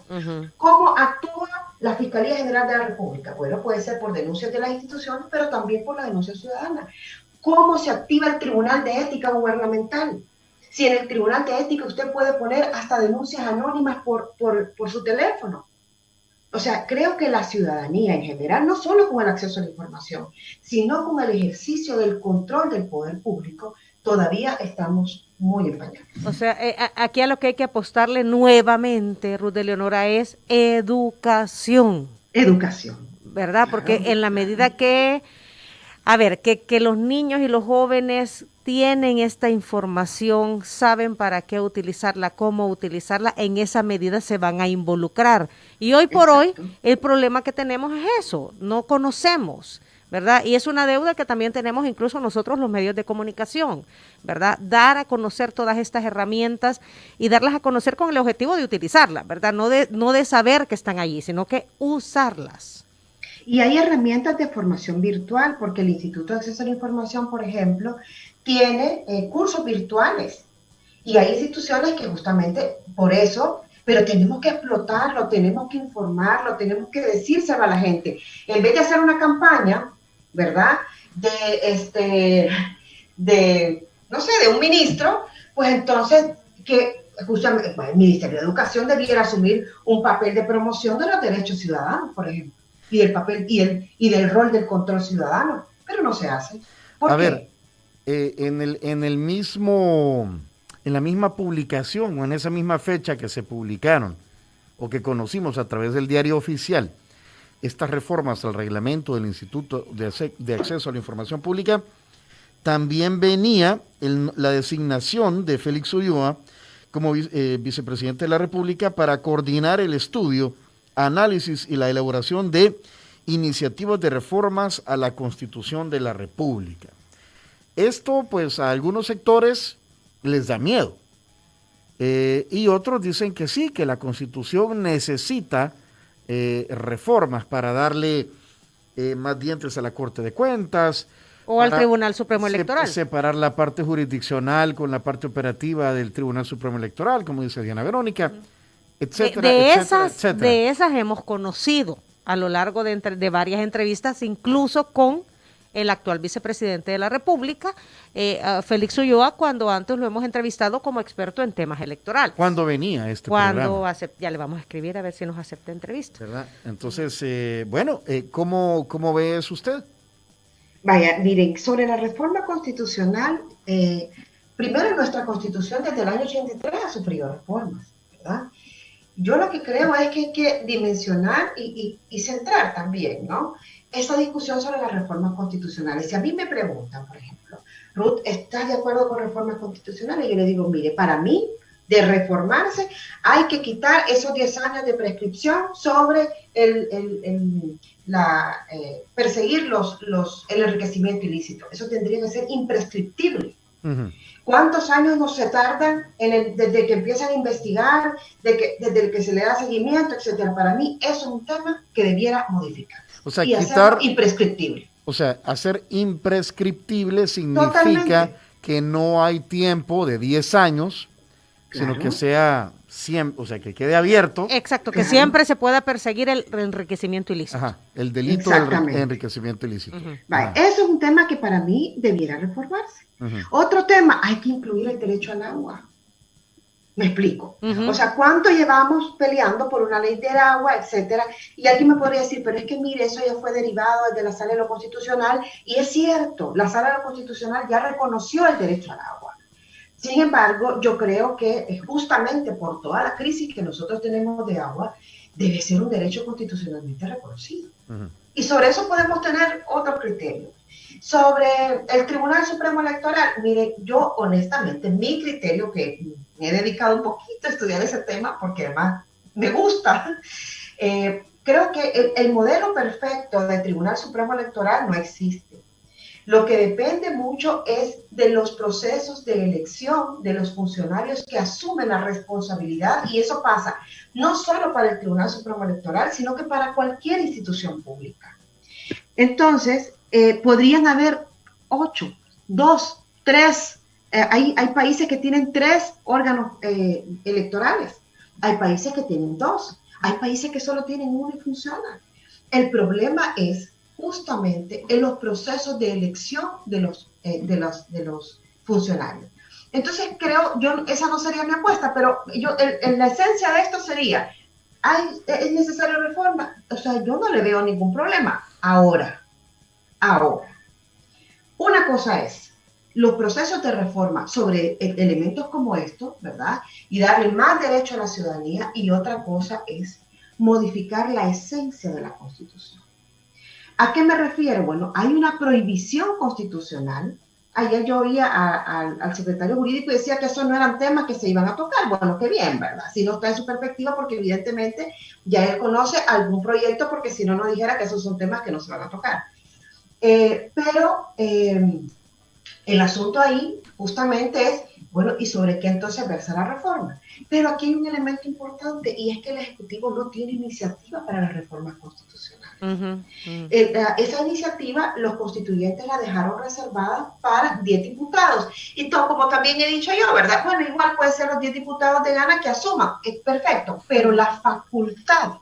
Speaker 3: ¿Cómo actúa la Fiscalía General de la República? Bueno, puede ser por denuncias de las instituciones, pero también por la denuncia ciudadana. ¿Cómo se activa el Tribunal de Ética Gubernamental? Si en el Tribunal de Ética usted puede poner hasta denuncias anónimas por su teléfono. O sea, creo que la ciudadanía en general, no solo con el acceso a la información, sino con el ejercicio del control del poder público, todavía estamos muy en pañales.
Speaker 1: O sea, aquí a lo que hay que apostarle nuevamente, Ruth Eleonora, es educación.
Speaker 3: Educación.
Speaker 1: ¿Verdad? Porque en la medida que, que los niños y los jóvenes tienen esta información, saben para qué utilizarla, cómo utilizarla, en esa medida se van a involucrar. Y hoy por hoy, el problema que tenemos es eso, no conocemos, ¿verdad? Y es una deuda que también tenemos incluso nosotros los medios de comunicación, ¿verdad? Dar a conocer todas estas herramientas y darlas a conocer con el objetivo de utilizarlas, ¿verdad? No de saber que están allí, sino que usarlas.
Speaker 3: Y hay herramientas de formación virtual, porque el Instituto de Acceso a la Información, por ejemplo, tiene cursos virtuales. Y hay instituciones que justamente por eso, pero tenemos que explotarlo, tenemos que informarlo, tenemos que decírselo a la gente. En vez de hacer una campaña, ¿verdad? No sé, de un ministro, pues entonces que justamente el Ministerio de Educación debiera asumir un papel de promoción de los derechos ciudadanos, por ejemplo, y del papel y del rol del control ciudadano, pero no se hace.
Speaker 2: ¿Por qué? En la misma publicación o en esa misma fecha que se publicaron o que conocimos a través del diario oficial, estas reformas al reglamento del Instituto de Acceso a la Información Pública, también venía la designación de Félix Ulloa como vicepresidente de la República para coordinar el estudio, análisis y la elaboración de iniciativas de reformas a la Constitución de la República. Esto, pues, a algunos sectores les da miedo. Y otros dicen que sí, que la Constitución necesita reformas para darle más dientes a la Corte de Cuentas.
Speaker 1: O al Tribunal Supremo Electoral.
Speaker 2: Separar la parte jurisdiccional con la parte operativa del Tribunal Supremo Electoral, como dice Diana Verónica, etcétera, etcétera.
Speaker 1: De esas hemos conocido a lo largo de varias entrevistas, incluso con el actual vicepresidente de la República, Félix Ulloa, cuando antes lo hemos entrevistado como experto en temas electorales.
Speaker 2: ¿Cuándo venía este programa?
Speaker 1: Ya le vamos a escribir a ver si nos acepta entrevista.
Speaker 2: ¿Verdad? Entonces, ¿cómo ve eso usted?
Speaker 3: Vaya, miren, sobre la reforma constitucional, primero nuestra Constitución desde el año 83 ha sufrido reformas, ¿verdad? Yo lo que creo es que hay que dimensionar y centrar también, ¿no?, esa discusión sobre las reformas constitucionales. Si a mí me preguntan, por ejemplo, Ruth, ¿estás de acuerdo con reformas constitucionales? Yo le digo, mire, para mí, de reformarse, hay que quitar esos 10 años de prescripción sobre perseguir el enriquecimiento ilícito. Eso tendría que ser imprescriptible. Uh-huh. ¿Cuántos años no se tardan desde que empiezan a investigar, desde que se le da seguimiento, etcétera? Para mí, eso es un tema que debiera modificar.
Speaker 2: O sea,
Speaker 3: y hacerlo imprescriptible.
Speaker 2: O sea, hacer imprescriptible significa que no hay tiempo de 10 años, sino que sea siempre, o sea, que quede abierto.
Speaker 1: Exacto, que siempre se pueda perseguir el enriquecimiento ilícito.
Speaker 2: Ajá, el delito del enriquecimiento ilícito.
Speaker 3: Uh-huh. Vale, eso es un tema que para mí debiera reformarse. Uh-huh. Otro tema, hay que incluir el derecho al agua. Me explico. Uh-huh. O sea, ¿cuánto llevamos peleando por una ley del agua, etcétera? Y alguien me podría decir, pero es que mire, eso ya fue derivado desde la Sala de lo Constitucional, y es cierto, la Sala de lo Constitucional ya reconoció el derecho al agua. Sin embargo, yo creo que justamente por toda la crisis que nosotros tenemos de agua, debe ser un derecho constitucionalmente reconocido. Uh-huh. Y sobre eso podemos tener otros criterios. Sobre el Tribunal Supremo Electoral, mire, yo honestamente, mi criterio, que me he dedicado un poquito a estudiar ese tema, porque además me gusta, creo que el modelo perfecto del Tribunal Supremo Electoral no existe. Lo que depende mucho es de los procesos de elección de los funcionarios que asumen la responsabilidad, y eso pasa no solo para el Tribunal Supremo Electoral, sino que para cualquier institución pública. Entonces, podrían haber 8, 2, 3, hay países que tienen 3 órganos electorales, hay países que tienen 2, hay países que solo tienen 1 y funciona. El problema es justamente en los procesos de elección de los funcionarios. Entonces esa no sería mi apuesta, pero en la esencia de esto sería, ¿es necesaria reforma? O sea, yo no le veo ningún problema. Ahora, una cosa es los procesos de reforma sobre elementos como estos, ¿verdad? Y darle más derecho a la ciudadanía, y otra cosa es modificar la esencia de la Constitución. ¿A qué me refiero? Bueno, hay una prohibición constitucional. Ayer yo oía al secretario jurídico y decía que esos no eran temas que se iban a tocar. Bueno, qué bien, ¿verdad? Si no está en su perspectiva, porque evidentemente ya él conoce algún proyecto, porque si no, no dijera que esos son temas que no se van a tocar. Pero el asunto ahí justamente es, bueno, ¿y sobre qué entonces versa la reforma? Pero aquí hay un elemento importante y es que el Ejecutivo no tiene iniciativa para las reformas constitucionales. Esa iniciativa los constituyentes la dejaron reservada para 10 diputados. Y todo, como también he dicho yo, ¿verdad? Bueno, igual puede ser los 10 diputados de gana que asuman, es perfecto, pero la facultad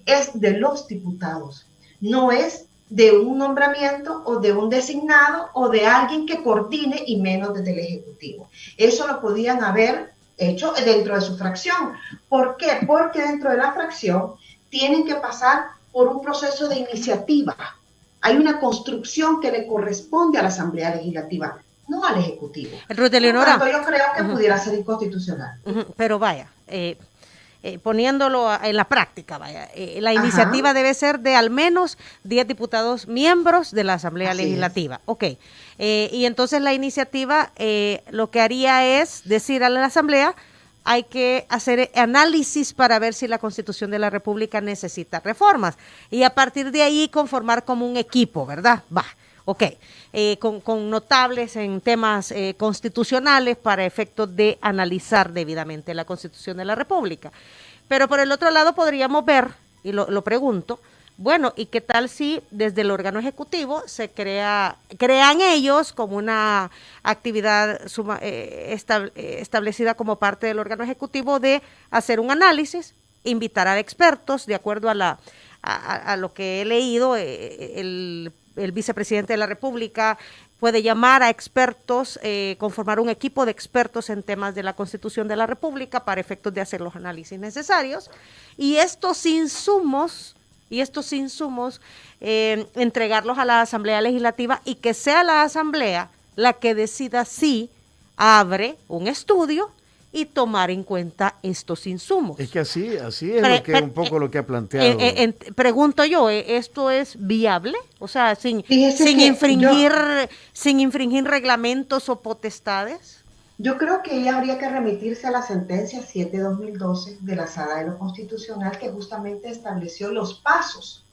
Speaker 3: es de los diputados, no es de un nombramiento o de un designado o de alguien que coordine y menos desde el Ejecutivo. Eso lo podían haber hecho dentro de su fracción. ¿Por qué? Porque dentro de la fracción tienen que pasar por un proceso de iniciativa. Hay una construcción que le corresponde a la Asamblea Legislativa, no al Ejecutivo.
Speaker 1: Ruth Eleonora,
Speaker 3: por tanto, yo creo que pudiera ser inconstitucional.
Speaker 1: Pero vaya, poniéndolo en la práctica, vaya, la iniciativa debe ser de al menos 10 diputados miembros de la Asamblea Legislativa. Ok, y entonces la iniciativa lo que haría es decir a la Asamblea, hay que hacer análisis para ver si la Constitución de la República necesita reformas y a partir de ahí conformar como un equipo, ¿verdad? Va. Ok, con notables en temas constitucionales para efectos de analizar debidamente la Constitución de la República. Pero por el otro lado podríamos ver, y lo pregunto, bueno, ¿y qué tal si desde el órgano ejecutivo se crean ellos como una actividad establecida como parte del órgano ejecutivo de hacer un análisis, invitar a expertos, de acuerdo a lo que he leído, el vicepresidente de la República puede llamar a expertos, conformar un equipo de expertos en temas de la Constitución de la República para efectos de hacer los análisis necesarios y estos insumos entregarlos a la Asamblea Legislativa y que sea la Asamblea la que decida si abre un estudio y tomar en cuenta estos insumos.
Speaker 2: Es que así es un poco lo que ha planteado.
Speaker 1: Pregunto yo, ¿esto es viable? O sea, sin infringir reglamentos o potestades.
Speaker 3: Yo creo que ahí habría que remitirse a la sentencia 7/2012 de la Sala de lo Constitucional que justamente estableció los pasos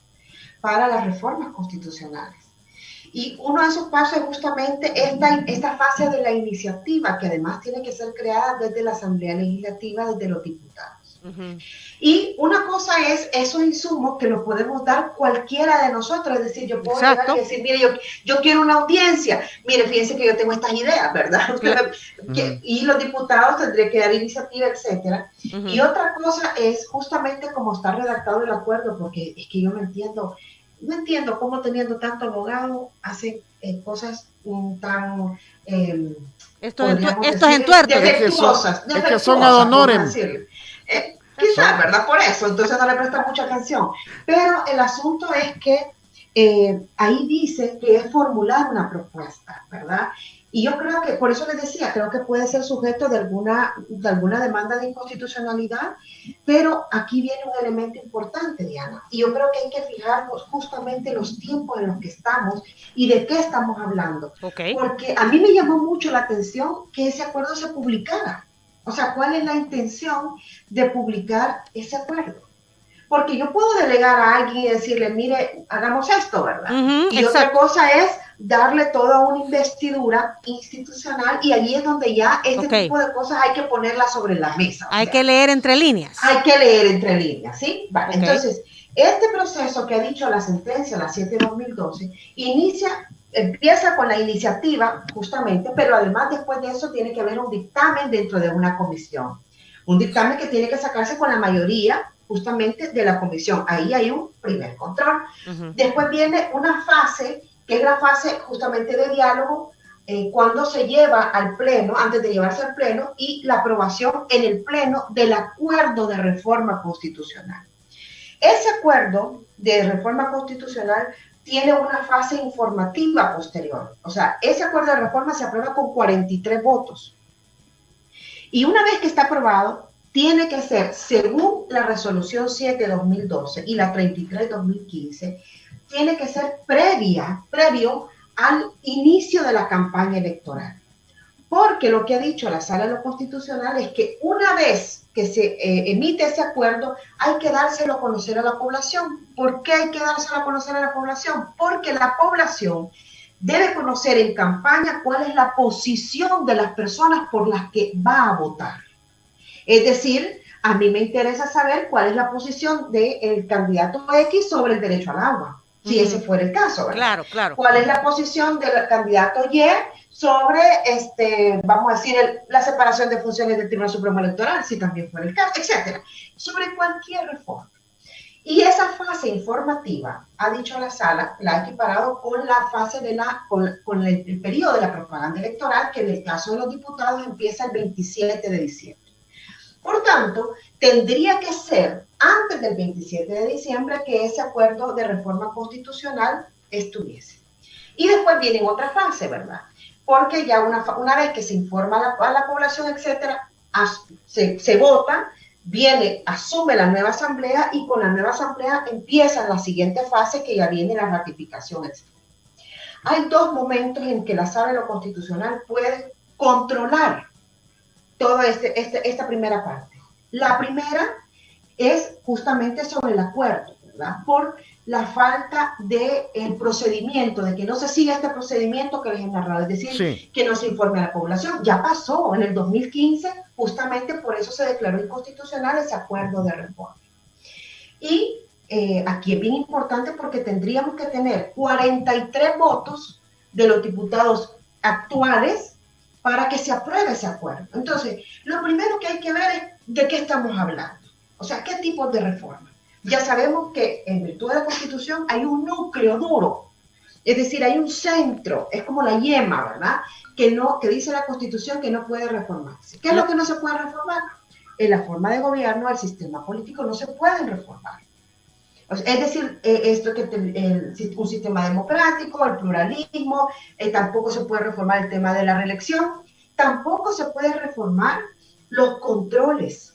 Speaker 3: para las reformas constitucionales. Y uno de esos pasos es justamente esta fase de la iniciativa, que además tiene que ser creada desde la Asamblea Legislativa, desde los diputados. Y una cosa es esos insumos que los podemos dar cualquiera de nosotros, es decir, yo puedo llegar y decir, mire, yo quiero una audiencia, mire, fíjense que yo tengo estas ideas, ¿verdad? Y los diputados tendrían que dar iniciativa, etcétera. Y otra cosa es justamente cómo está redactado el acuerdo, porque es que yo no entiendo cómo teniendo tanto abogado hacen cosas tan
Speaker 1: estos entuertos
Speaker 3: defectuosas,
Speaker 2: es que son ad honorem.
Speaker 3: Quizás, ¿verdad? Por eso, entonces no le presta mucha atención. Pero el asunto es que ahí dice que es formular una propuesta, ¿verdad? Y yo creo que, por eso les decía, creo que puede ser sujeto de alguna demanda de inconstitucionalidad, pero aquí viene un elemento importante, Diana, y yo creo que hay que fijarnos justamente los tiempos en los que estamos y de qué estamos hablando. Porque a mí me llamó mucho la atención que ese acuerdo se publicara. O sea, ¿cuál es la intención de publicar ese acuerdo? Porque yo puedo delegar a alguien y decirle, mire, hagamos esto, ¿verdad? Y otra cosa es darle toda una investidura institucional y allí es donde ya este tipo de cosas hay que ponerlas sobre la mesa.
Speaker 1: Hay que leer entre líneas.
Speaker 3: Hay que leer entre líneas, ¿sí? Vale, entonces, este proceso que ha dicho la sentencia, la 7/2012, empieza con la iniciativa, justamente, pero además después de eso tiene que haber un dictamen dentro de una comisión. Un dictamen que tiene que sacarse con la mayoría, justamente, de la comisión. Ahí hay un primer control. Después viene una fase, que es la fase justamente de diálogo, cuando se lleva al pleno, antes de llevarse al pleno, y la aprobación en el pleno del acuerdo de reforma constitucional. Ese acuerdo de reforma constitucional tiene una fase informativa posterior. O sea, ese acuerdo de reforma se aprueba con 43 votos. Y una vez que está aprobado, tiene que ser, según la resolución 7/2012 y la 33/2015, tiene que ser previo al inicio de la campaña electoral. porque lo que ha dicho la Sala de lo Constitucional es que una vez que se emite ese acuerdo, hay que dárselo a conocer a la población. ¿Por qué hay que dárselo a conocer a la población? Porque la población debe conocer en campaña cuál es la posición de las personas por las que va a votar. Es decir, a mí me interesa saber cuál es la posición del candidato X sobre el derecho al agua, si ese fuera el caso, ¿verdad?
Speaker 1: Claro, claro.
Speaker 3: ¿Cuál es la posición del candidato Y sobre, vamos a decir, la separación de funciones del Tribunal Supremo Electoral, si también fuera el caso, etcétera? Sobre cualquier reforma. Y esa fase informativa, ha dicho la Sala, la ha equiparado con la fase con el periodo de la propaganda electoral, que en el caso de los diputados empieza el 27 de diciembre. Por tanto, tendría que ser antes del 27 de diciembre que ese acuerdo de reforma constitucional estuviese. Y después viene otra fase, ¿verdad? Porque ya una vez que se informa a la población, etcétera, se vota, asume la nueva asamblea y con la nueva asamblea empieza la siguiente fase que ya viene la ratificación, etc. Hay dos momentos en que la Sala de lo Constitucional puede controlar toda esta primera parte. La primera es justamente sobre el acuerdo, ¿verdad? Por la falta del procedimiento, de que no se siga este procedimiento que les he narrado, es decir, sí, que no se informe a la población. Ya pasó en el 2015, justamente por eso se declaró inconstitucional ese acuerdo de reforma. Y aquí es bien importante porque tendríamos que tener 43 votos de los diputados actuales para que se apruebe ese acuerdo. Entonces, lo primero que hay que ver es de qué estamos hablando. O sea, qué tipo de reforma. Ya sabemos que en virtud de la Constitución hay un núcleo duro, es decir, hay un centro, es como la yema, ¿verdad? Que dice la Constitución que no puede reformarse. ¿Qué es lo que no se puede reformar? En la forma de gobierno, el sistema político no se pueden reformar. O sea, es decir, un sistema democrático, el pluralismo, tampoco se puede reformar el tema de la reelección, tampoco se puede reformar los controles.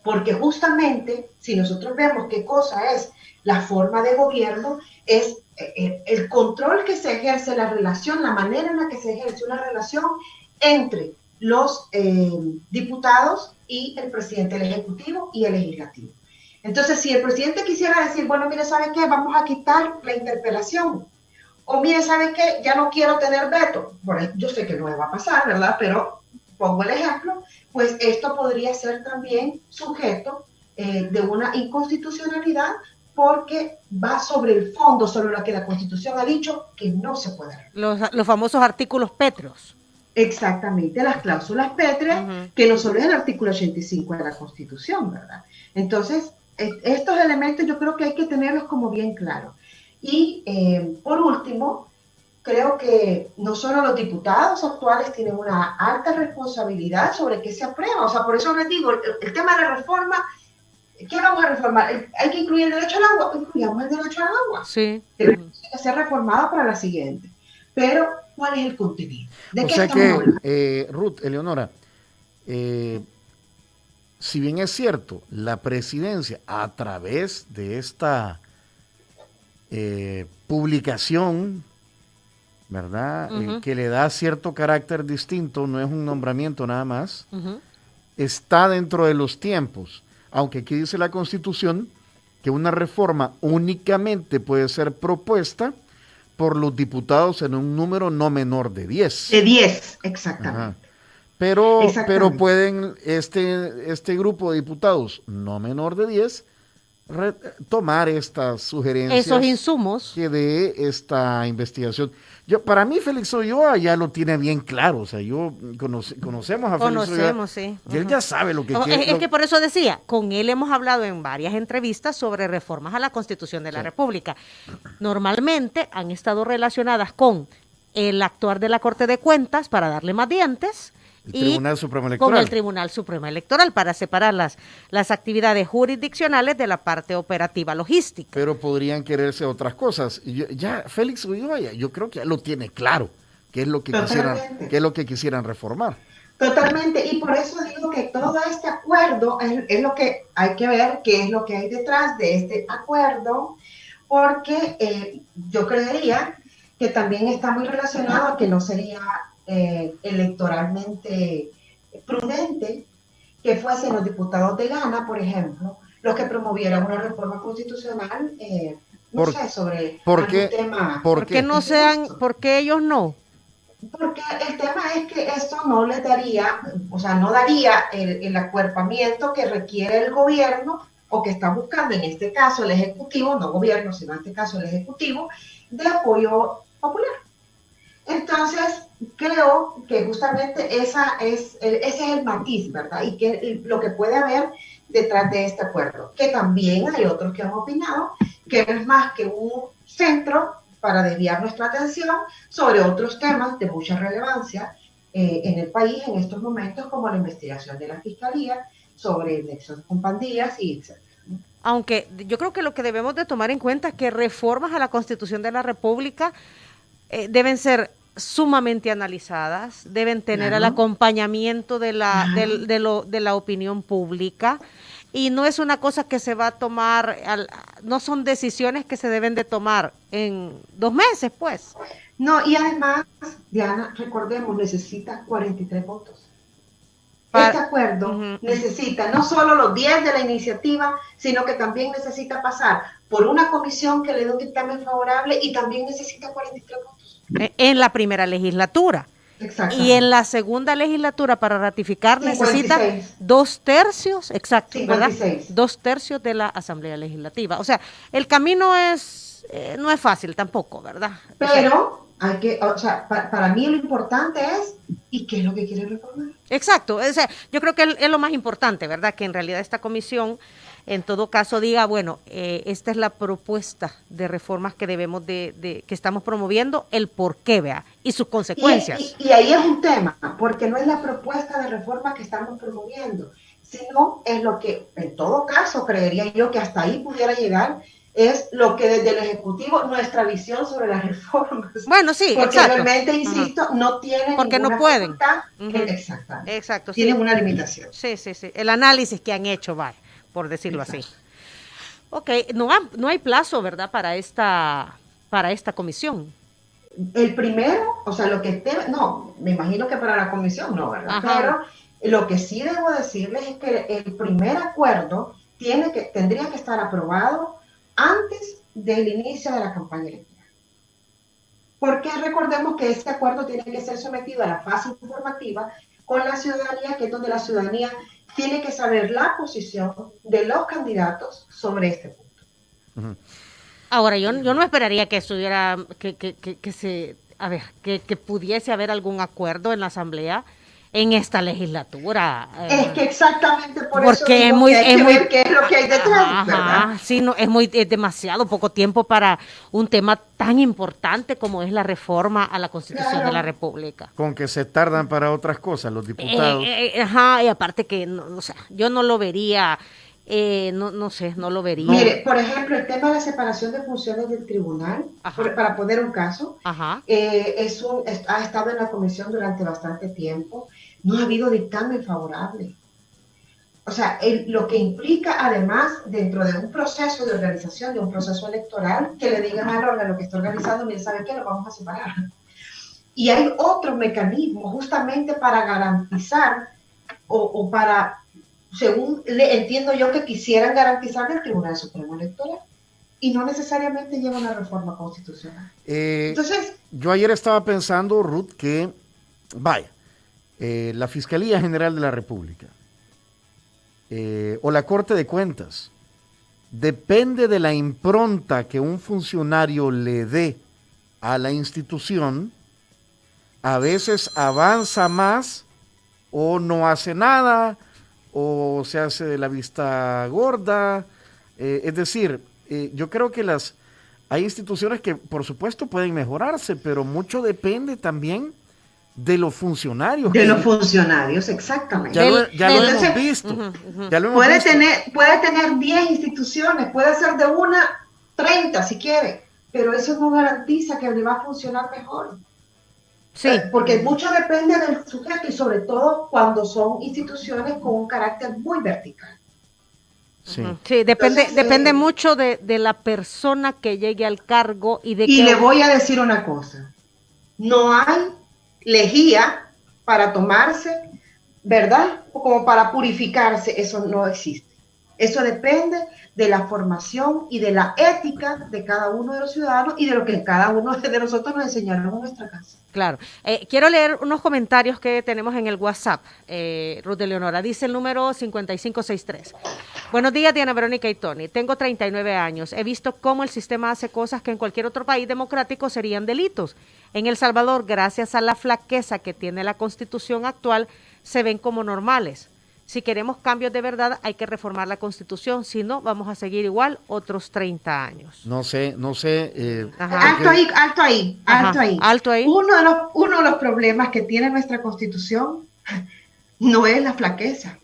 Speaker 3: Porque justamente, si nosotros vemos qué cosa es la forma de gobierno, es el control que se ejerce, la relación, la manera en la que se ejerce una relación entre los diputados y el presidente del Ejecutivo y el Legislativo. Entonces, si el presidente quisiera decir, bueno, mire, ¿sabe qué? Vamos a quitar la interpelación. O mire, ¿sabe qué? Ya no quiero tener veto. Bueno, yo sé que no me va a pasar, ¿verdad? Pero pongo el ejemplo, pues esto podría ser también sujeto de una inconstitucionalidad porque va sobre el fondo, sobre lo que la Constitución ha dicho que no se puede hacer.
Speaker 1: Los famosos artículos pétreos.
Speaker 3: Exactamente, las cláusulas pétreas, que no solo es el artículo 85 de la Constitución, ¿verdad? Entonces, estos elementos yo creo que hay que tenerlos como bien claros. Y por último, creo que no solo los diputados actuales tienen una alta responsabilidad sobre qué se aprueba. O sea, por eso les digo, el tema de la reforma, ¿qué vamos a reformar? ¿Hay que incluir el derecho al agua? Incluyamos el derecho al agua.
Speaker 1: Sí.
Speaker 3: Tiene que ser reformado para la siguiente. Pero, ¿cuál es el contenido?
Speaker 2: ¿De qué estamos hablando? Ruth, Eleonora, si bien es cierto, la presidencia a través de esta publicación, ¿verdad? Que le da cierto carácter distinto, no es un nombramiento nada más, está dentro de los tiempos, aunque aquí dice la Constitución que una reforma únicamente puede ser propuesta por los diputados en un número no menor de 10.
Speaker 3: De 10, exactamente.
Speaker 2: Pero pueden este grupo de diputados no menor de 10 tomar estas sugerencias,
Speaker 1: esos insumos
Speaker 2: que de esta investigación. Para mí Félix Ulloa ya lo tiene bien claro, o sea, conocemos a Félix Ulloa,
Speaker 1: sí.
Speaker 2: Y él ya sabe lo que quiere.
Speaker 1: Es que por eso decía, con él hemos hablado en varias entrevistas sobre reformas a la Constitución de la República. Normalmente han estado relacionadas con el actuar de la Corte de Cuentas para darle más dientes,
Speaker 2: el Tribunal Supremo Electoral.
Speaker 1: Con el Tribunal Supremo Electoral para separar las actividades jurisdiccionales de la parte operativa logística.
Speaker 2: Pero podrían quererse otras cosas. Ya Félix Ulloa, yo creo que ya lo tiene claro, qué es lo que quisieran reformar.
Speaker 3: Totalmente, y por eso digo que todo este acuerdo es lo que hay que ver, qué es lo que hay detrás de este acuerdo, porque yo creería que también está muy relacionado a que no sería electoralmente prudente que fuesen los diputados de Ghana, por ejemplo, los que promovieran una reforma constitucional, no sé, sobre algún tema.
Speaker 1: ¿Por qué no sean, por qué ellos no?
Speaker 3: Porque el tema es que esto no les daría, o sea, no daría el acuerpamiento que requiere el gobierno o que está buscando, en este caso el Ejecutivo, no gobierno, sino en este caso el Ejecutivo, de apoyo popular. Entonces, creo que justamente ese es el matiz, ¿verdad? Y que lo que puede haber detrás de este acuerdo. Que también hay otros que han opinado que no es más que un centro para desviar nuestra atención sobre otros temas de mucha relevancia en el país en estos momentos, como la investigación de la Fiscalía sobre nexos con pandillas y etc.
Speaker 1: Aunque yo creo que lo que debemos de tomar en cuenta es que reformas a la Constitución de la República deben ser sumamente analizadas, deben tener el acompañamiento de la opinión pública, y no es una cosa que se va a tomar, no son decisiones que se deben de tomar en 2 meses, pues.
Speaker 3: No, y además, Diana, recordemos, necesita 43 votos. Este acuerdo necesita no solo los 10 de la iniciativa, sino que también necesita pasar por una comisión que le dé un dictamen favorable y también necesita 43 votos.
Speaker 1: En la primera legislatura. Y en la segunda legislatura para ratificar 56. Necesita 2/3, exacto, 56. ¿Verdad? 2/3 de la Asamblea Legislativa. O sea, el camino no es fácil tampoco, ¿verdad?
Speaker 3: Pero hay que, o sea, para mí lo importante es, ¿y qué es lo que quiere reformar?
Speaker 1: Exacto, o sea, yo creo que es lo más importante, ¿verdad? Que en realidad esta comisión, en todo caso, diga, bueno, esta es la propuesta de reformas que debemos que estamos promoviendo, el por qué, vea, y sus consecuencias.
Speaker 3: Y ahí es un tema, porque no es la propuesta de reforma que estamos promoviendo, sino es lo que, en todo caso, creería yo que hasta ahí pudiera llegar, es lo que desde el Ejecutivo, nuestra visión sobre las reformas.
Speaker 1: Bueno, sí,
Speaker 3: porque
Speaker 1: exacto.
Speaker 3: Realmente, insisto, no tienen
Speaker 1: porque no pueden.
Speaker 3: Exactamente.
Speaker 1: Exacto.
Speaker 3: Tienen una limitación.
Speaker 1: Sí. El análisis que han hecho, va, por decirlo así. Ok, no hay plazo, ¿verdad?, para esta comisión.
Speaker 3: El primero, o sea, lo que me imagino que para la comisión no, ¿verdad? Pero lo que sí debo decirles es que el primer acuerdo tendría que estar aprobado antes del inicio de la campaña electoral. Porque recordemos que este acuerdo tiene que ser sometido a la fase informativa con la ciudadanía, que es donde la ciudadanía tiene que saber la posición de los candidatos sobre este punto.
Speaker 1: Ahora, yo no esperaría que estuviera, que pudiese haber algún acuerdo en la Asamblea en esta legislatura.
Speaker 3: Es que exactamente por
Speaker 1: porque
Speaker 3: eso digo que hay que ver qué es lo que hay detrás, ¿verdad?
Speaker 1: Sí, no, es demasiado poco tiempo para un tema tan importante como es la reforma a la Constitución de la República.
Speaker 2: Con que se tardan para otras cosas los diputados.
Speaker 1: Y aparte que, o sea, yo no lo vería, no lo vería.
Speaker 3: Mire, por ejemplo, el tema de la separación de funciones del tribunal, para poner un caso, ha estado en la comisión durante bastante tiempo. No ha habido dictamen favorable. O sea, lo que implica además dentro de un proceso de organización, de un proceso electoral, que le digan al órgano que está organizando, mire, ¿sabe qué? Lo vamos a separar. Y hay otro mecanismo justamente para garantizar o para, según entiendo yo, que quisieran garantizar el Tribunal Supremo Electoral. Y no necesariamente lleva una reforma constitucional. Entonces,
Speaker 2: yo ayer estaba pensando, Ruth, que, la Fiscalía General de la República o la Corte de Cuentas, depende de la impronta que un funcionario le dé a la institución, a veces avanza más o no hace nada, o se hace de la vista gorda. Es decir, yo creo que hay instituciones que por supuesto pueden mejorarse, pero mucho depende también de los funcionarios.
Speaker 3: De los funcionarios, exactamente.
Speaker 2: Ya lo hemos visto.
Speaker 3: Puede tener 10 instituciones, puede ser de una 30 si quiere, pero eso no garantiza que le va a funcionar mejor. Sí. Porque mucho depende del sujeto y sobre todo cuando son instituciones con un carácter muy vertical.
Speaker 1: Sí, depende mucho de la persona que llegue al cargo y de
Speaker 3: le voy a decir una cosa, no hay lejía para tomarse, ¿verdad? Como para purificarse, eso no existe. Eso depende de la formación y de la ética de cada uno de los ciudadanos y de lo que cada uno de nosotros nos enseñaron en nuestra casa.
Speaker 1: Claro. Quiero leer unos comentarios que tenemos en el WhatsApp. Ruth de Leonora dice el número 5563. Buenos días, Diana Verónica y Tony. Tengo 39 años. He visto cómo el sistema hace cosas que en cualquier otro país democrático serían delitos. En El Salvador, gracias a la flaqueza que tiene la Constitución actual, se ven como normales. Si queremos cambios de verdad, hay que reformar la Constitución, si no, vamos a seguir igual otros 30 años.
Speaker 2: No sé.
Speaker 3: Alto ahí.
Speaker 1: Alto ahí.
Speaker 3: Uno de los problemas que tiene nuestra Constitución no es la flaqueza.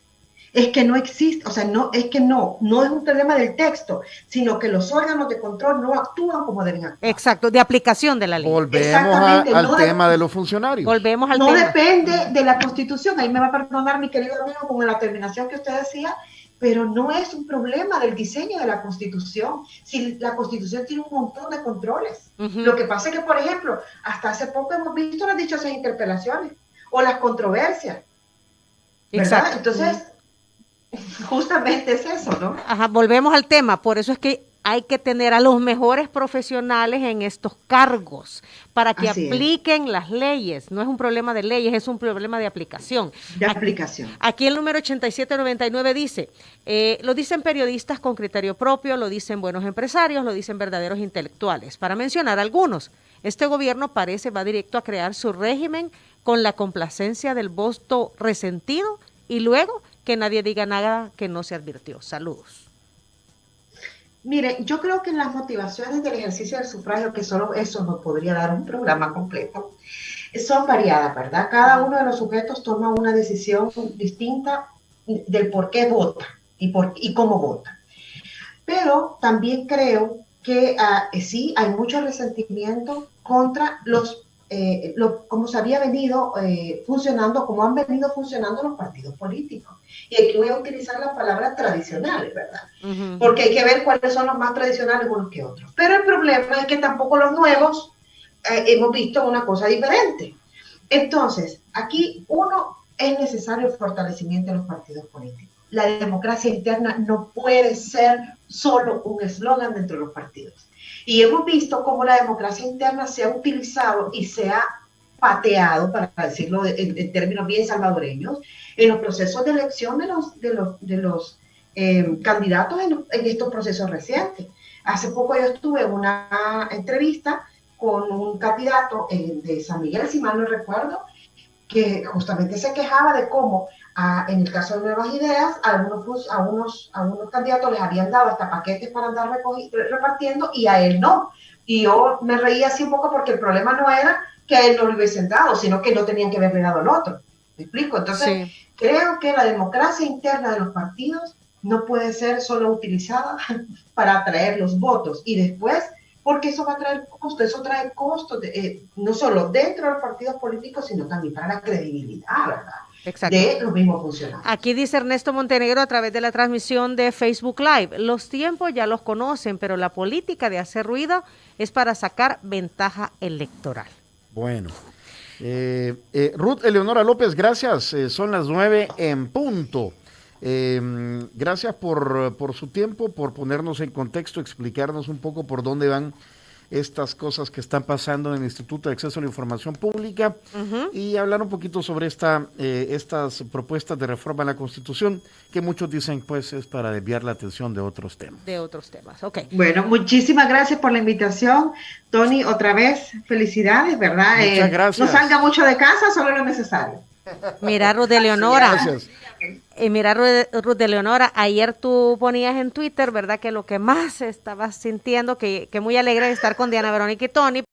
Speaker 3: Es que no existe, o sea, no es un problema del texto, sino que los órganos de control no actúan como deben actuar.
Speaker 1: Exacto, de aplicación de la ley.
Speaker 2: Volvemos al tema de los funcionarios.
Speaker 1: Volvemos al
Speaker 3: tema.
Speaker 1: No
Speaker 3: depende de la Constitución, ahí me va a perdonar mi querido amigo con la terminación que usted decía, pero no es un problema del diseño de la Constitución. Si la Constitución tiene un montón de controles. Lo que pasa es que, por ejemplo, hasta hace poco hemos visto las dichosas interpelaciones o las controversias. ¿Verdad? Exacto. Entonces, justamente es eso, ¿no?
Speaker 1: Ajá, volvemos al tema, por eso es que hay que tener a los mejores profesionales en estos cargos para que apliquen las leyes. No es un problema de leyes, es un problema de aplicación. Aquí el número 8799 dice, lo dicen periodistas con criterio propio, lo dicen buenos empresarios, lo dicen verdaderos intelectuales. Para mencionar algunos, este gobierno parece va directo a crear su régimen con la complacencia del voto resentido y luego que nadie diga nada que no se advirtió. Saludos.
Speaker 3: Mire, yo creo que las motivaciones del ejercicio del sufragio, que solo eso nos podría dar un programa completo, son variadas, ¿verdad? Cada uno de los sujetos toma una decisión distinta del por qué vota y cómo vota. Pero también creo que sí hay mucho resentimiento contra como se había venido funcionando, como han venido funcionando los partidos políticos. Y aquí voy a utilizar las palabras tradicionales, ¿verdad? Porque hay que ver cuáles son los más tradicionales unos que otros. Pero el problema es que tampoco los nuevos hemos visto una cosa diferente. Entonces, aquí es necesario el fortalecimiento de los partidos políticos. La democracia interna no puede ser solo un eslogan dentro de los partidos. Y hemos visto cómo la democracia interna se ha utilizado y se ha pateado, para decirlo en términos bien salvadoreños, en los procesos de elección de los candidatos en estos procesos recientes. Hace poco yo estuve en una entrevista con un candidato de San Miguel, si mal no recuerdo, que justamente se quejaba de cómo en el caso de Nuevas Ideas, a unos candidatos les habían dado hasta paquetes para andar repartiendo y a él no. Y yo me reía así un poco porque el problema no era que a él no lo hubiesen dado, sino que no tenían que haberle dado al otro. ¿Me explico? Entonces, creo que la democracia interna de los partidos no puede ser solo utilizada para atraer los votos y después, porque eso va a traer costo, eso trae costos no solo dentro de los partidos políticos, sino también para la credibilidad, ¿verdad? Exacto. De los mismos funcionarios.
Speaker 1: Aquí dice Ernesto Montenegro a través de la transmisión de Facebook Live, los tiempos ya los conocen, pero la política de hacer ruido es para sacar ventaja electoral.
Speaker 2: Bueno, Ruth Eleonora López, gracias, son las 9 en punto. Gracias por su tiempo, por ponernos en contexto, explicarnos un poco por dónde van estas cosas que están pasando en el Instituto de Acceso a la Información Pública y hablar un poquito sobre estas propuestas de reforma a la Constitución que muchos dicen pues es para desviar la atención de otros temas.
Speaker 1: Ok.
Speaker 3: Bueno, muchísimas gracias por la invitación, Tony, otra vez felicidades, ¿verdad?
Speaker 2: Muchas gracias.
Speaker 3: No salga mucho de casa, solo lo necesario.
Speaker 1: Mira, Ruth de Leonora. Ruth de Leonora, ayer tú ponías en Twitter, ¿verdad? Que lo que más estabas sintiendo, que muy alegre de estar con Diana Verónica y Tony.